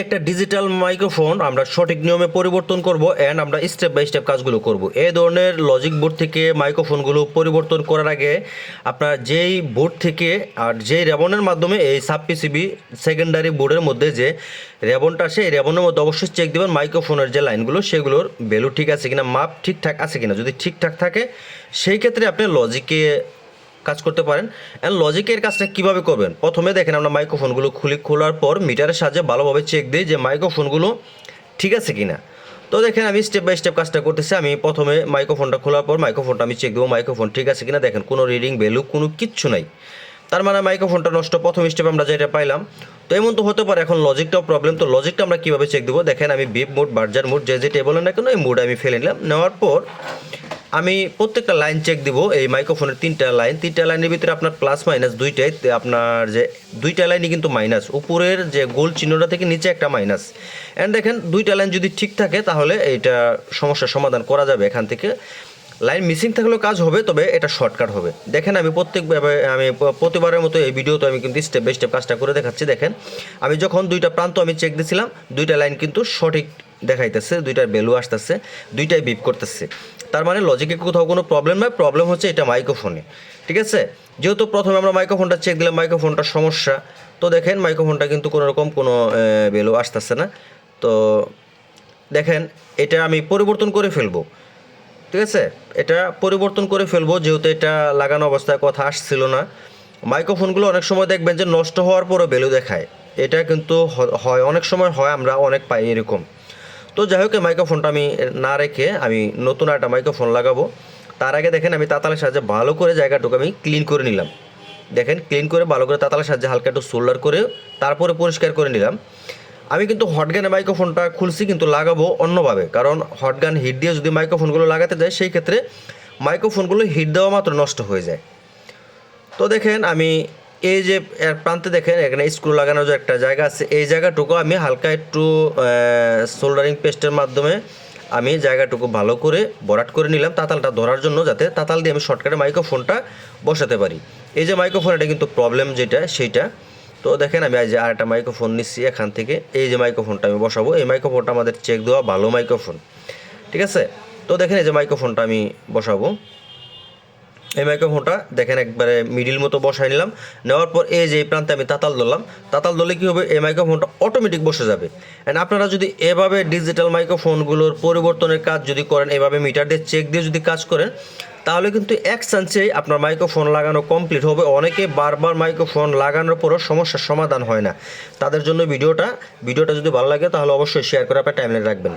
একটা digital microphone আমরা সঠিক নিয়মে পরিবর্তন করব এন্ড আমরা স্টেপ বাই স্টেপ কাজগুলো করব। এই ধরনের লজিক বোর্ড থেকে মাইক্রোফোনগুলো পরিবর্তন করার আগে আপনার যেই বোর্ড থেকে আর যেই রেবনের মাধ্যমে এই সাব পিসিবি সেকেন্ডারি বোর্ডের মধ্যে যে রেবনটা আসে এই রেবনের মধ্যে অবশ্যই চেক দেবেন মাইক্রোফোনের যে লাইনগুলো সেগুলোর ভ্যালু ঠিক আছে কিনা, মাপ ঠিকঠাক আছে কিনা। যদি ঠিকঠাক থাকে সেই ক্ষেত্রে আপনি লজিকে কাজ করতে পারেন। অ্যান্ড লজিকের কাজটা কীভাবে করবেন, প্রথমে দেখেন আমরা মাইক্রোফোনগুলো খোলার পর মিটারের সাহায্যে ভালোভাবে চেক দিই যে মাইক্রোফোনগুলো ঠিক আছে কিনা। তো দেখেন আমি স্টেপ বাই স্টেপ কাজটা করতেছি। আমি প্রথমে মাইক্রোফোনটা খোলার পর মাইক্রোফোনটা আমি চেক দেবো মাইক্রোফোন ঠিক আছে কিনা। দেখেন কোনো রিডিং ভ্যালু কোনো কিচ্ছু নাই, তার মানে মাইক্রোফোনটা নষ্ট। প্রথম স্টেপ আমরা যেটা পাইলাম। তো এমন তো হতে পারে এখন লজিকটাও প্রবলেম। তো লজিকটা আমরা কীভাবে চেক দেবো, দেখেন আমি বিপ মোড বার্জার মোড যে যে টেবলের না কেন এই মোড আমি ফেলে নিলাম। নেওয়ার পর আমি প্রত্যেকটা লাইন চেক দিব। এই মাইক্রোফোনের তিনটা লাইনের ভিতরে আপনার প্লাস মাইনাস দুইটাই, আপনার যে দুইটা লাইনই কিন্তু মাইনাস, উপরের যে গোল চিহ্নটা থেকে নিচে একটা মাইনাস। অ্যান্ড দেখেন দুইটা লাইন যদি ঠিক থাকে তাহলে এইটা সমস্যার সমাধান করা যাবে। এখান থেকে লাইন মিসিং থাকলেও কাজ হবে, তবে এটা শর্টকাট হবে। দেখেন আমি প্রতিবারের মতো এই ভিডিওতে আমি কিন্তু স্টেপ বাই স্টেপ কাজটা করে দেখাচ্ছি। দেখেন আমি যখন দুইটা প্রান্ত আমি চেক দিয়েছিলাম, দুইটা লাইন কিন্তু সঠিক দেখাইতেছে, দুইটার ভ্যালু আসতেছে, দুইটাই বিপ করতেছে। তার মানে লজিকে কোথাও কোনো প্রবলেম নয়, প্রবলেম হচ্ছে এটা মাইক্রোফোনে। ঠিক আছে, যেহেতু প্রথমে আমরা মাইক্রোফোনটা চেক দিলাম মাইক্রোফোনটার সমস্যা, তো দেখেন মাইক্রোফোনটা কিন্তু কোনো রকম কোনো ভ্যালু আসতেছে না। তো দেখেন এটা আমি পরিবর্তন করে ফেলবো। ঠিক আছে, এটা পরিবর্তন করে ফেলবো যেহেতু এটা লাগানো অবস্থায় কথা আসছিল না। মাইক্রোফোনগুলো অনেক সময় দেখবেন যে নষ্ট হওয়ার পরও ভ্যালু দেখায়, এটা কিন্তু হয় অনেক সময় হয়, আমরা অনেক পাই এরকম। তো যাই হোক মাইক্রোফোনটা আমি না রেখে আমি নতুন একটা মাইক্রোফোন লাগাবো। তার আগে দেখেন আমি তাতালের সাহায্যে ভালো করে জায়গাটুকু আমি ক্লিন করে নিলাম। দেখেন ক্লিন করে ভালো করে তাতালের সাহায্যে হালকা একটু সোল্ডার করে তারপরে পরিষ্কার করে নিলাম। আমি কিন্তু হটগানে মাইক্রোফোনটা খুলছি, কিন্তু লাগাবো অন্যভাবে, কারণ হটগান হিট দিয়ে যদি মাইক্রোফোনগুলো লাগাতে যায় সেই ক্ষেত্রে মাইক্রোফোনগুলো হিট দেওয়া মাত্র নষ্ট হয়ে যায়। তো দেখেন আমি এই যে এর প্রান্তে দেখেন এখানে স্ক্রু লাগানোর যে একটা জায়গা আছে, এই জায়গাটুকু আমি হালকা একটু সোল্ডারিং পেস্টের মাধ্যমে আমি জায়গাটুকু ভালো করে ভরাট করে নিলাম তাতালটা ধরার জন্য, যাতে তাতাল দিয়ে আমি শর্টকাটে মাইক্রোফোনটা বসাতে পারি। এই যে মাইক্রোফোন এটা কিন্তু প্রবলেম যেটা সেইটা। তো দেখেন আমি আজ আরেকটা মাইক্রোফোন নিচ্ছি এখান থেকে, এই যে মাইক্রোফোনটা আমি বসাবো। এই মাইক্রোফোনটা আমাদের চেক দেওয়া ভালো মাইক্রোফোন। ঠিক আছে, তো দেখেন এই যে মাইক্রোফোনটা আমি বসাবো। এই মাইক্রোফোনটা দেখেন একবারে মিডিল মতো বসাই নিলাম। নেওয়ার পর এই যে এই প্রান্তে আমি তাতাল ধরলাম। তাতাল ধরলে কী হবে, এই মাইক্রোফোনটা অটোমেটিক বসে যাবে। অ্যান্ড আপনারা যদি এভাবে ডিজিটাল মাইক্রোফোনগুলোর পরিবর্তনের কাজ যদি করেন, এভাবে মিটার দিয়ে চেক দিয়ে যদি কাজ করেন, তাহলে কিন্তু এক চান্সেই আপনার মাইক্রোফোন লাগানো কমপ্লিট হবে। অনেকে বারবার মাইক্রোফোন লাগানোর পরও সমস্যার সমাধান হয় না, তাদের জন্য ভিডিওটা যদি ভালো লাগে তাহলে অবশ্যই শেয়ার করে আপনার টাইমলাইনে রাখবেন।